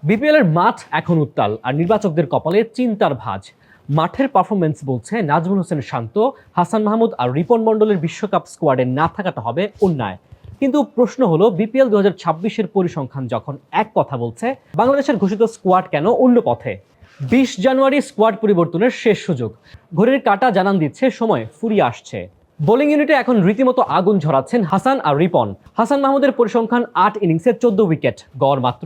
BPL এর মাঠ এখন উত্তাল আর নির্বাচকদের কপালে চিন্তার ভাঁজ। মাঠের পারফরমেন্স বলছে নাজমুল হোসেন শান্ত, হাসান মাহমুদ আর রিপন মণ্ডলের বিশ্বকাপ স্কোয়াডে না থাকাটা হবে অন্যায়। কিন্তু প্রশ্ন হলো, বিপিএল 2026-এর পরিসংখ্যান যখন এক কথা বলছে, বাংলাদেশের ঘোষিত স্কোয়াড কেন অন্য পথে? 20 জানুয়ারি স্কোয়াড পরিবর্তনের শেষ সুযোগ। ঘড়ির কাঁটা জানান দিচ্ছে সময় ফুরিয়ে আসছে। বোলিং ইউনিটে এখন রীতিমতো আগুন ঝরাচ্ছেন হাসান আর রিপন। হাসান মাহমুদের পরিসংখ্যান 8 ইনিংসে 14 উইকেট, গড় মাত্র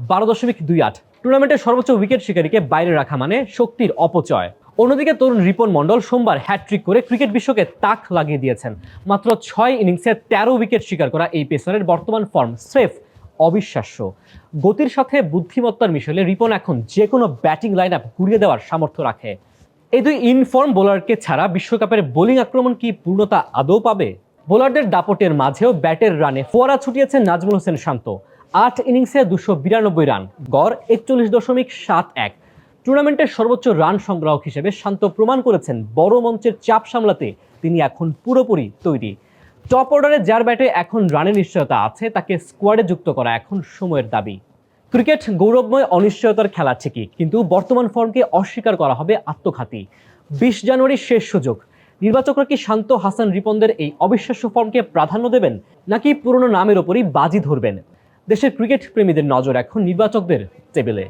12.28। টুর্নামেন্টের সর্বোচ্চ উইকেট শিকারীকে বাইরে রাখা মানে শক্তির অপচয়। অন্যদিকে তরুণ রিপন মণ্ডল সোমবার হ্যাট্রিক করে ক্রিকেট বিশ্বকে তাক লাগিয়ে দিয়েছেন। মাত্র 6 ইনিংসে 13 উইকেট শিকার করা এই পেসারের বর্তমান ফর্ম স্রেফ অবিশ্বাস্য। গতির সাথে বুদ্ধিমত্তার মিশেলে রিপন এখন যে কোনো ব্যাটিং লাইন আপ ঘুরিয়ে দেওয়ার সামর্থ্য রাখে। এই দুই ইনফর্ম বোলারকে ছাড়া বিশ্বকাপের বোলিং আক্রমণ কি পূর্ণতা আদৌ পাবে? বোলারদের দাপটের মাঝেও ব্যাটের রানে ফোয়ারা ছুটিয়েছেন নাজমুল হোসেন শান্ত। 8 ইনিংসে 292 রান, গড় 41.71। টুর্নামেন্টের সর্বোচ্চ রান সংগ্রাহক হিসেবে শান্ত প্রমাণ করেছেন বড় মঞ্চের চাপ সামলাতে তিনি এখন পুরোপুরি তৈরি। টপ অর্ডারে যার ব্যাটে এখন রানের নিশ্চয়তা আছে, তাকে স্কোয়াডে যুক্ত করা এখন সময়ের দাবি। ক্রিকেট গৌরবময় অনিশ্চয়তার খেলা ঠিকই, কিন্তু বর্তমান ফর্মকে অস্বীকার করা হবে আত্মঘাতী। 20 জানুয়ারি শেষ সুযোগ। নির্বাচকরা কি শান্ত, হাসান, রিপনদের এই অবিশ্বাস্য ফর্মকে প্রাধান্য দেবেন, নাকি পুরনো নামের ওপরই বাজি ধরবেন? দেশের ক্রিকেট প্রেমীদের নজর এখন নির্বাচকদের টেবিলে।